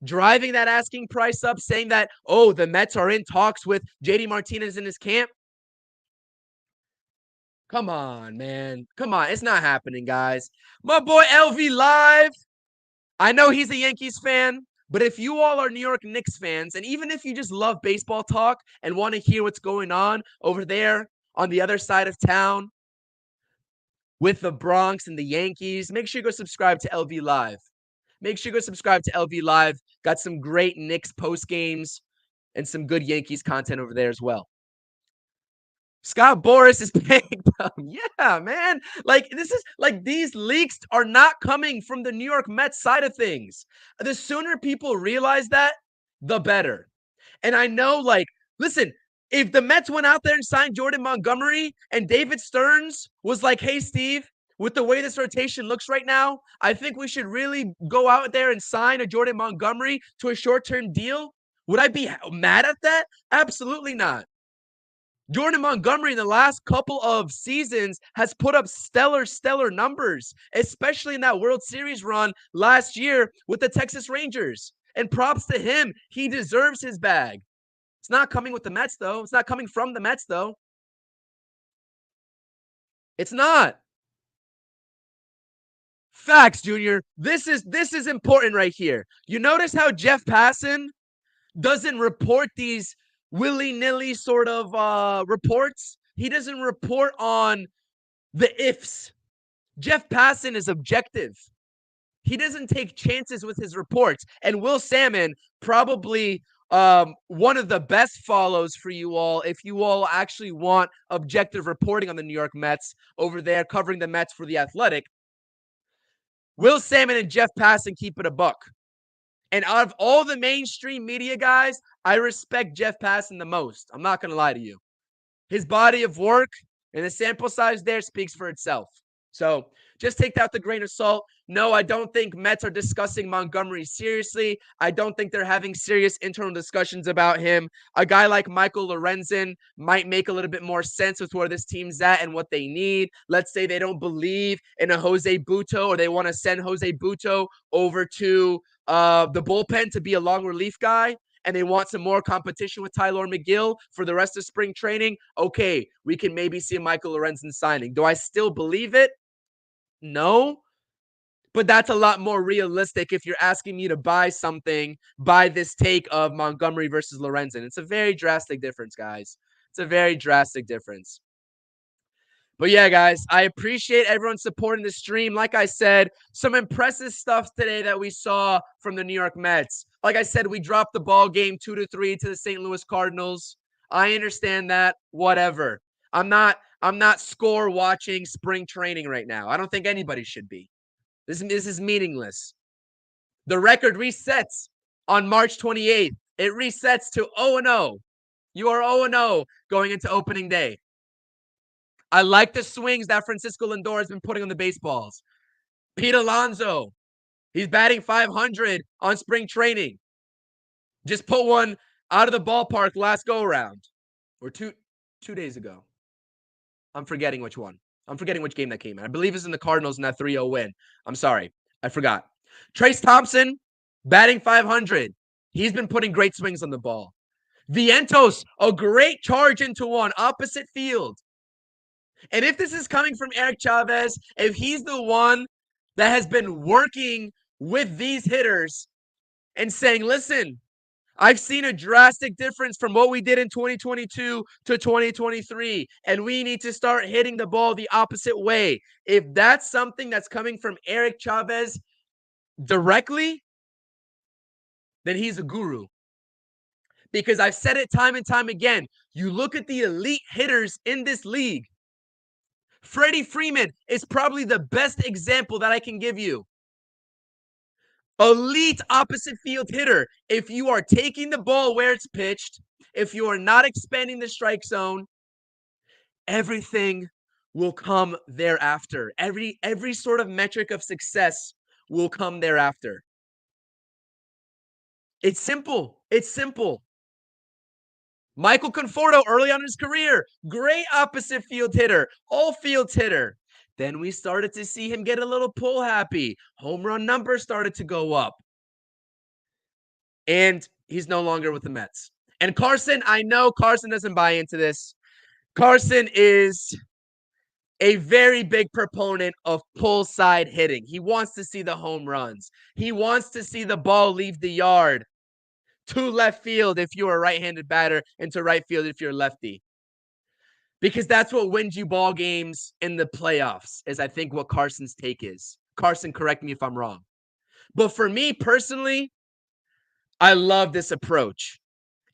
[SPEAKER 3] driving that asking price up, saying that, oh, the Mets are in talks with JD Martinez in his camp. Come on, man. Come on. It's not happening, guys. My boy LV Live. I know he's a Yankees fan, but if you all are New York Knicks fans, and even if you just love baseball talk and want to hear what's going on over there on the other side of town with the Bronx and the Yankees, make sure you go subscribe to LV Live. Make sure you go subscribe to LV Live. Got some great Knicks post games and some good Yankees content over there as well. Scott Boras is paying them. Yeah, man. Like, this is like, these leaks are not coming from the New York Mets side of things. The sooner people realize that, the better. And I know, like, listen, if the Mets went out there and signed Jordan Montgomery and David Stearns was like, hey, Steve, with the way this rotation looks right now, I think we should really go out there and sign a Jordan Montgomery to a short-term deal. Would I be mad at that? Absolutely not. Jordan Montgomery in the last couple of seasons has put up stellar numbers, especially in that World Series run last year with the Texas Rangers. And props to him. He deserves his bag. It's not coming with the Mets, though. It's not coming from the Mets, though. It's not. Facts, Junior. This is important right here. You notice how Jeff Passan doesn't report these willy-nilly sort of reports. He doesn't report on the ifs. Jeff Passan is objective. He doesn't take chances with his reports. And Will Salmon, probably one of the best follows for you all if you all actually want objective reporting on the New York Mets over there covering the Mets for The Athletic. Will Salmon and Jeff Passan keep it a buck. And out of all the mainstream media guys, I respect Jeff Passan the most. I'm not going to lie to you. His body of work and the sample size there speaks for itself. So just take that with a grain of salt. No, I don't think Mets are discussing Montgomery seriously. I don't think they're having serious internal discussions about him. A guy like Michael Lorenzen might make a little bit more sense with where this team's at and what they need. Let's say they don't believe in a Jose Butto, or they want to send Jose Butto over to the bullpen to be a long relief guy, and they want some more competition with Tyler McGill for the rest of spring training. Okay, we can maybe see a Michael Lorenzen signing. Do I still believe it? No, but that's a lot more realistic if you're asking me to buy this take of Montgomery versus Lorenzen. It's a very drastic difference, guys. It's a very drastic difference. But yeah, guys, I appreciate everyone supporting the stream. Like I said, some impressive stuff today that we saw from the New York Mets. Like I said, we dropped the ball game 2-3 to the St. Louis Cardinals. I understand that. Whatever. I'm not score watching spring training right now. I don't think anybody should be. This is meaningless. The record resets on March 28th. It resets to 0-0. You are 0-0 going into opening day. I like the swings that Francisco Lindor has been putting on the baseballs. Pete Alonso, he's batting .500 on spring training. Just put one out of the ballpark last go-around. Or two days ago. I'm forgetting which one. I'm forgetting which game that came in. I believe it's in the Cardinals in that 3-0 win. I'm sorry. I forgot. Trace Thompson, batting .500. He's been putting great swings on the ball. Vientos, a great charge into one, opposite field. And if this is coming from Eric Chavez, if he's the one that has been working with these hitters and saying, listen, I've seen a drastic difference from what we did in 2022 to 2023, and we need to start hitting the ball the opposite way. If that's something that's coming from Eric Chavez directly, then he's a guru. Because I've said it time and time again, you look at the elite hitters in this league. Freddie Freeman is probably the best example that I can give you. Elite opposite field hitter. If you are taking the ball where it's pitched, if you are not expanding the strike zone, everything will come thereafter. Every sort of metric of success will come thereafter. It's simple. It's simple. Michael Conforto, early on in his career, great opposite field hitter, all fields hitter. Then we started to see him get a little pull happy. Home run numbers started to go up. And he's no longer with the Mets. And Carson, I know Carson doesn't buy into this. Carson is a very big proponent of pull side hitting. He wants to see the home runs. He wants to see the ball leave the yard to left field if you're a right-handed batter and to right field if you're lefty. Because that's what wins you ball games in the playoffs, is I think what Carson's take is. Carson, correct me if I'm wrong. But for me personally, I love this approach.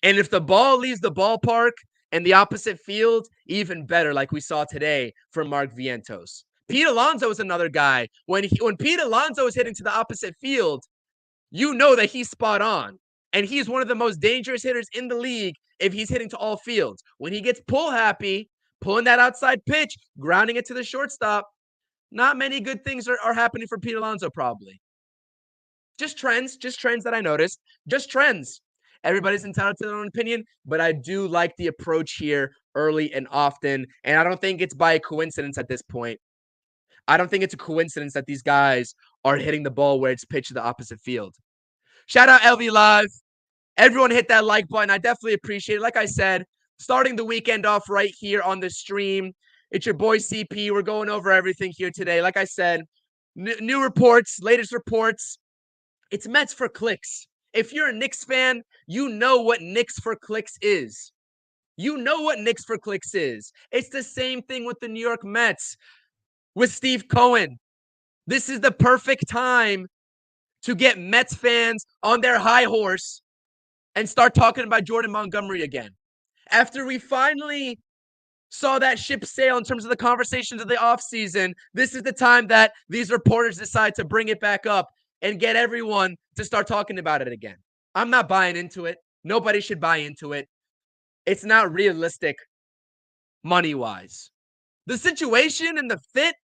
[SPEAKER 3] And if the ball leaves the ballpark and the opposite field, even better, like we saw today from Mark Vientos. Pete Alonso is another guy. When Pete Alonso is hitting to the opposite field, you know that he's spot on. And he's one of the most dangerous hitters in the league if he's hitting to all fields. When he gets pull happy, pulling that outside pitch, grounding it to the shortstop, not many good things are happening for Pete Alonso probably. Just trends that I noticed. Just trends. Everybody's entitled to their own opinion, but I do like the approach here early and often, and I don't think it's by coincidence at this point. I don't think it's a coincidence that these guys are hitting the ball where it's pitched to the opposite field. Shout out LV Live. Everyone hit that like button. I definitely appreciate it. Like I said, starting the weekend off right here on the stream. It's your boy CP. We're going over everything here today. Like I said, new reports, latest reports. It's Mets for clicks. If you're a Knicks fan, you know what Knicks for clicks is. You know what Knicks for clicks is. It's the same thing with the New York Mets with Steve Cohen. This is the perfect time to get Mets fans on their high horse and start talking about Jordan Montgomery again. After we finally saw that ship sail in terms of the conversations of the offseason, this is the time that these reporters decide to bring it back up and get everyone to start talking about it again. I'm not buying into it. Nobody should buy into it. It's not realistic money-wise. The situation and the fit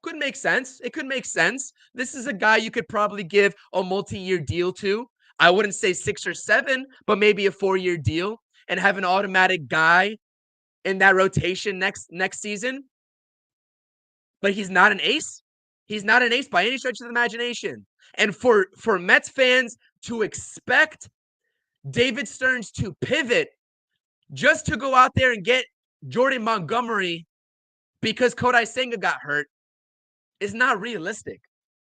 [SPEAKER 3] could make sense. It could make sense. This is a guy you could probably give a multi-year deal to. I wouldn't say 6 or 7, but maybe a 4-year deal and have an automatic guy in that rotation next season. But he's not an ace. He's not an ace by any stretch of the imagination. And for Mets fans to expect David Stearns to pivot just to go out there and get Jordan Montgomery because Kodai Senga got hurt is not realistic.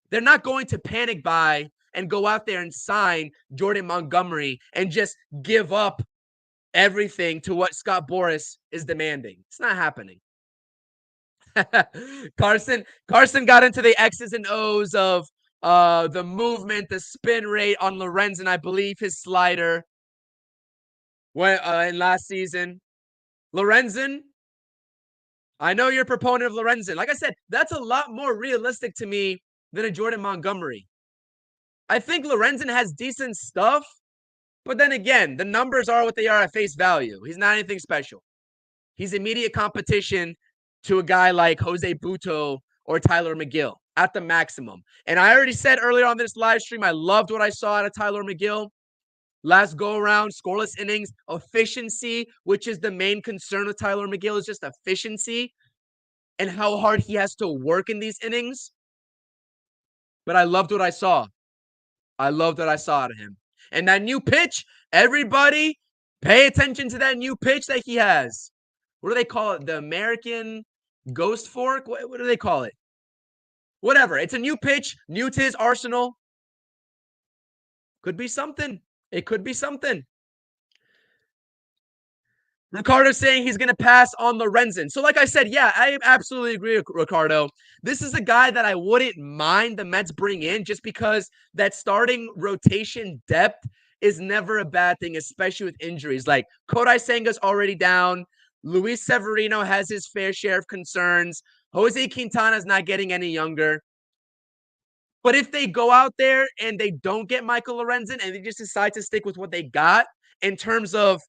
[SPEAKER 3] They're not going to panic buy and go out there and sign Jordan Montgomery and just give up everything to what Scott Boras is demanding. It's not happening. Carson got into the X's and O's of the movement, the spin rate on Lorenzen, I believe his slider in last season. Lorenzen, I know you're a proponent of Lorenzen. Like I said, that's a lot more realistic to me than a Jordan Montgomery. I think Lorenzen has decent stuff, but then again, the numbers are what they are at face value. He's not anything special. He's immediate competition to a guy like Jose Butto or Tyler McGill at the maximum. And I already said earlier on this live stream, I loved what I saw out of Tyler McGill. Last go around, scoreless innings, efficiency, which is the main concern with Tyler McGill, is just efficiency and how hard he has to work in these innings. But I loved what I saw. I loved what I saw out of him. And that new pitch, everybody pay attention to that new pitch that he has. What do they call it? The American Ghost Fork? What do they call it? Whatever. It's a new pitch, new to his arsenal. Could be something. It could be something. Ricardo's saying he's going to pass on Lorenzen. So like I said, yeah, I absolutely agree with Ricardo. This is a guy that I wouldn't mind the Mets bring in just because that starting rotation depth is never a bad thing, especially with injuries. Like Kodai Senga's already down. Luis Severino has his fair share of concerns. Jose Quintana's not getting any younger. But if they go out there and they don't get Michael Lorenzen and they just decide to stick with what they got in terms of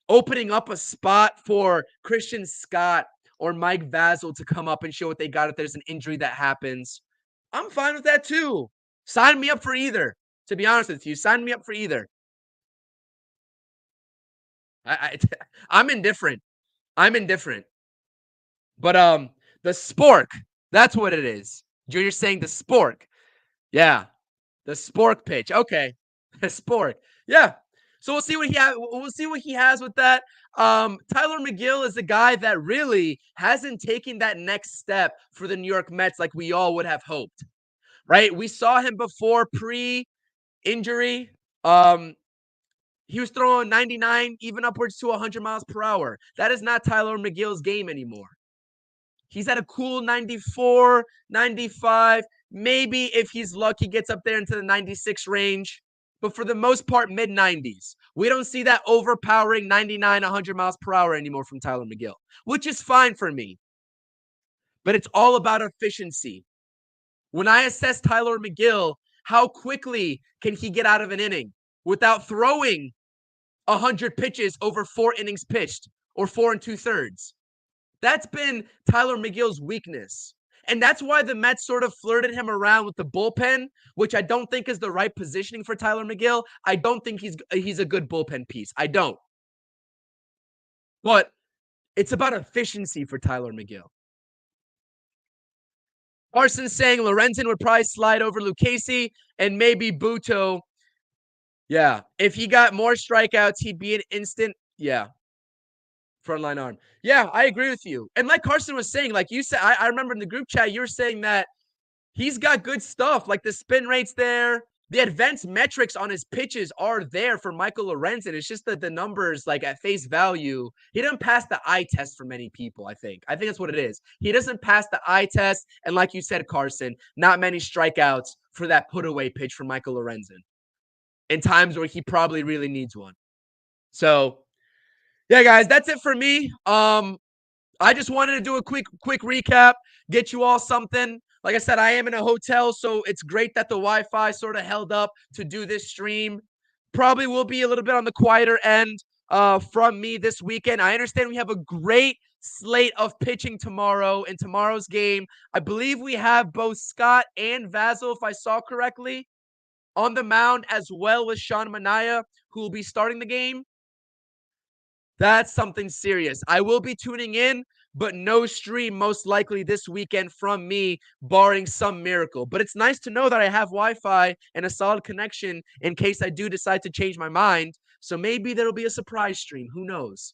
[SPEAKER 3] opening up a spot for Christian Scott or Mike Vasil to come up and show what they got if there's an injury that happens, I'm fine with that too. Sign me up for either. To be honest with you, sign me up for either. I'm indifferent. I'm indifferent. But the spork, that's what it is. Junior's saying the spork. Yeah. The spork pitch. Okay. The spork. Yeah. So we'll see what he has with that. Tyler McGill is a guy that really hasn't taken that next step for the New York Mets like we all would have hoped. Right? We saw him before pre-injury. He was throwing 99, even upwards to 100 miles per hour. That is not Tyler McGill's game anymore. He's at a cool 94, 95. Maybe if he's lucky, gets up there into the 96 range. But for the most part, mid-90s. We don't see that overpowering 99, 100 miles per hour anymore from Tyler McGill, which is fine for me. But it's all about efficiency. When I assess Tyler McGill, how quickly can he get out of an inning without throwing 100 pitches over 4 innings pitched or 4 2/3? That's been Tyler McGill's weakness. And that's why the Mets sort of flirted him around with the bullpen, which I don't think is the right positioning for Tyler McGill. I don't think he's a good bullpen piece. I don't. But it's about efficiency for Tyler McGill. Carson's saying Lorenzen would probably slide over Lucchesi and maybe Butto. Yeah. If he got more strikeouts, he'd be an instant. Yeah. Frontline arm. Yeah, I agree with you. And like Carson was saying, like you said, I remember in the group chat, you were saying that he's got good stuff. Like the spin rate's there. The advanced metrics on his pitches are there for Michael Lorenzen. It's just that the numbers, like at face value, he doesn't pass the eye test for many people, I think. I think that's what it is. He doesn't pass the eye test. And like you said, Carson, not many strikeouts for that put away pitch for Michael Lorenzen in times where he probably really needs one. So, yeah, guys, that's it for me. I just wanted to do a quick recap, get you all something. Like I said, I am in a hotel, so it's great that the Wi-Fi sort of held up to do this stream. Probably will be a little bit on the quieter end from me this weekend. I understand we have a great slate of pitching tomorrow in tomorrow's game. I believe we have both Scott and Vasil, if I saw correctly, on the mound, as well as Sean Manaea, who will be starting the game. That's something serious. I will be tuning in, but no stream most likely this weekend from me, barring some miracle. But it's nice to know that I have Wi-Fi and a solid connection in case I do decide to change my mind. So maybe there'll be a surprise stream. Who knows?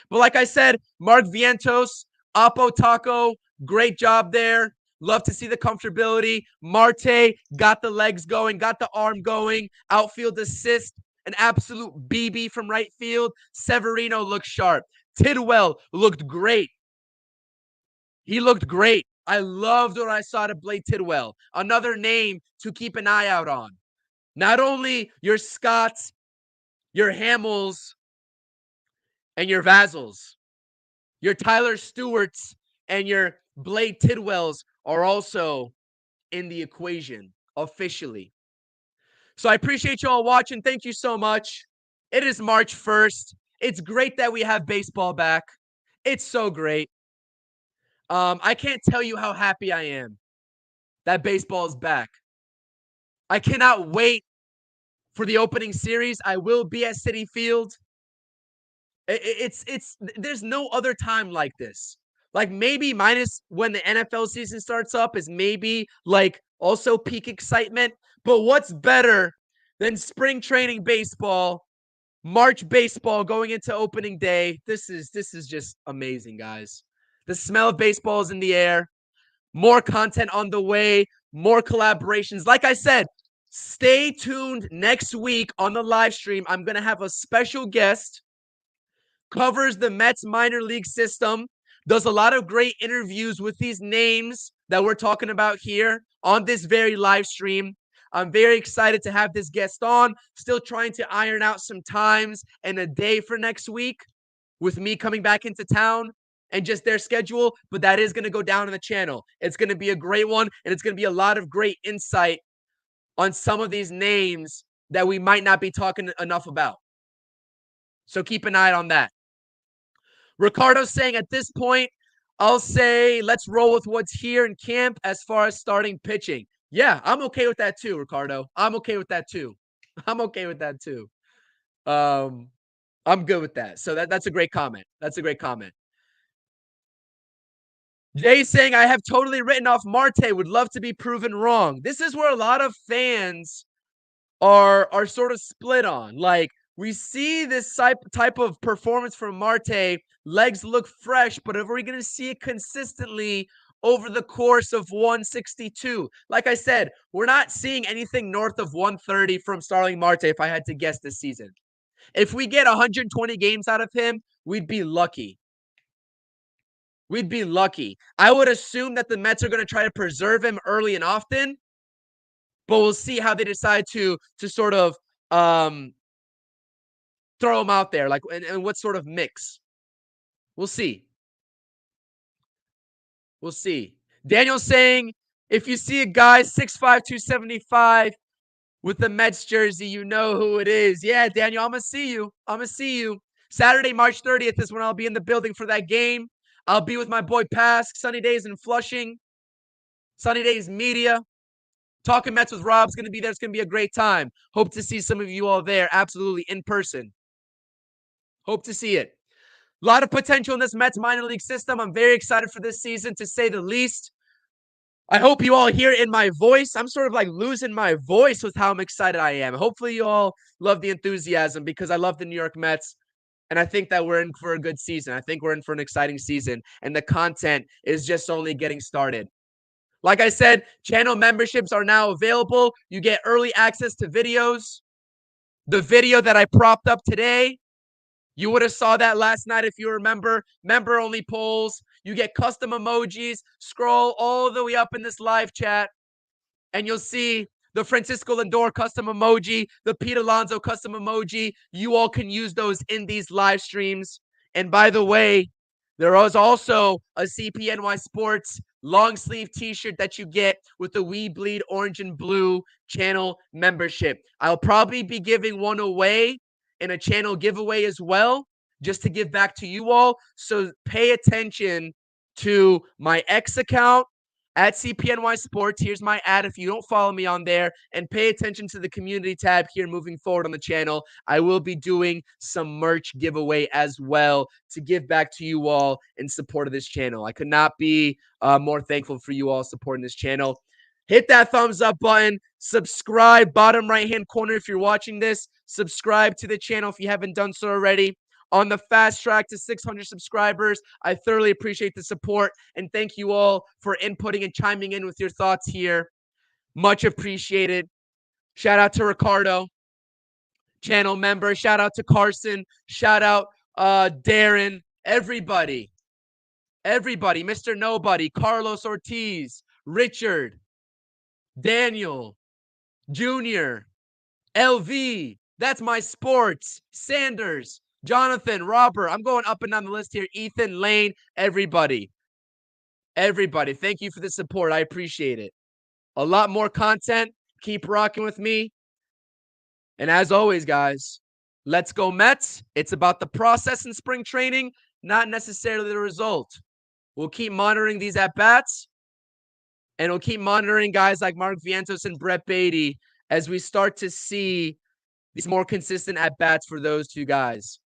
[SPEAKER 3] But like I said, Mark Vientos, Apo Taco, great job there. Love to see the comfortability. Marte got the legs going, got the arm going. Outfield assist. An absolute BB from right field. Severino looked sharp. Tidwell looked great. He looked great. I loved what I saw to Blake Tidwell. Another name to keep an eye out on. Not only your Scotts, your Hamels, and your Vasils. Your Tyler Stewarts and your Blake Tidwells are also in the equation officially. So I appreciate you all watching. Thank you so much. It is March 1st. It's great that we have baseball back. It's so great. I can't tell you how happy I am that baseball is back. I cannot wait for the opening series. I will be at Citi Field. It's there's no other time like this. Like maybe minus when the NFL season starts up is maybe like also peak excitement. But what's better than spring training baseball, March baseball going into opening day? This is just amazing, guys. The smell of baseball is in the air. More content on the way, more collaborations. Like I said, stay tuned next week on the live stream. I'm going to have a special guest, covers the Mets minor league system, does a lot of great interviews with these names that we're talking about here on this very live stream. I'm very excited to have this guest on, still trying to iron out some times and a day for next week with me coming back into town and just their schedule, but that is going to go down on the channel. It's going to be a great one, and it's going to be a lot of great insight on some of these names that we might not be talking enough about. So keep an eye on that. Ricardo's saying at this point, I'll say let's roll with what's here in camp as far as starting pitching. Yeah, I'm okay with that too, Ricardo. I'm okay with that too. I'm okay with that too. I'm good with that. So that's a great comment. That's a great comment. Jay saying, I have totally written off Marte. Would love to be proven wrong. This is where a lot of fans are sort of split on. Like, we see this type of performance from Marte. Legs look fresh, but are we going to see it consistently over the course of 162? Like I said, we're not seeing anything north of 130 from Starling Marte if I had to guess this season. If we get 120 games out of him, we'd be lucky. We'd be lucky. I would assume that the Mets are going to try to preserve him early and often, but we'll see how they decide to sort of throw him out there, like and what sort of mix. We'll see. We'll see. Daniel's saying, if you see a guy 6'5", 275 with the Mets jersey, you know who it is. Yeah, Daniel, I'm going to see you. I'm going to see you. Saturday, March 30th is when I'll be in the building for that game. I'll be with my boy Pask, Sunny Days in Flushing, Sunny Days Media. Talking Mets with Rob's going to be there. It's going to be a great time. Hope to see some of you all there, absolutely in person. Hope to see it. A lot of potential in this Mets minor league system. I'm very excited for this season, to say the least. I hope you all hear it in my voice. I'm sort of like losing my voice with how excited I am. Hopefully you all love the enthusiasm, because I love the New York Mets. And I think that we're in for a good season. I think we're in for an exciting season. And the content is just only getting started. Like I said, channel memberships are now available. You get early access to videos. The video that I propped up today, you would have saw that last night if you remember. Member-only polls. You get custom emojis. Scroll all the way up in this live chat, and you'll see the Francisco Lindor custom emoji, the Pete Alonso custom emoji. You all can use those in these live streams. And by the way, there is also a CPNY Sports long sleeve t-shirt that you get with the We Bleed Orange and Blue channel membership. I'll probably be giving one away in a channel giveaway as well, just to give back to you all. So pay attention to my X account at CPNY Sports. Here's my ad if you don't follow me on there, and pay attention to the community tab here moving forward on the channel. I will be doing some merch giveaway as well to give back to you all in support of this channel. I could not be more thankful for you all supporting this channel. Hit that thumbs up button, subscribe, bottom right-hand corner if you're watching this. Subscribe to the channel if you haven't done so already. On the fast track to 600 subscribers. I thoroughly appreciate the support, and thank you all for inputting and chiming in with your thoughts here. Much appreciated. Shout out to Ricardo, channel member. Shout out to Carson. Shout out Darren. Everybody, Mr. Nobody, Carlos Ortiz, Richard, Daniel, Junior, LV. That's my sports. Sanders, Jonathan, Robert. I'm going up and down the list here. Ethan, Lane, everybody. Everybody, thank you for the support. I appreciate it. A lot more content. Keep rocking with me. And as always, guys, let's go Mets. It's about the process in spring training, not necessarily the result. We'll keep monitoring these at-bats, and we'll keep monitoring guys like Mark Vientos and Brett Beatty as we start to see these more consistent at-bats for those two guys.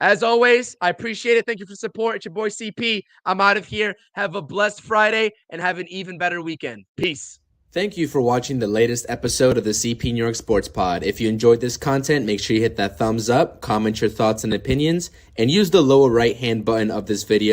[SPEAKER 3] As always, I appreciate it. Thank you for support. It's your boy CP. I'm out of here. Have a blessed Friday and have an even better weekend. Peace.
[SPEAKER 1] Thank you for watching the latest episode of the CP New York Sports Pod. If you enjoyed this content, make sure you hit that thumbs up, comment your thoughts and opinions, and use the lower right-hand button of this video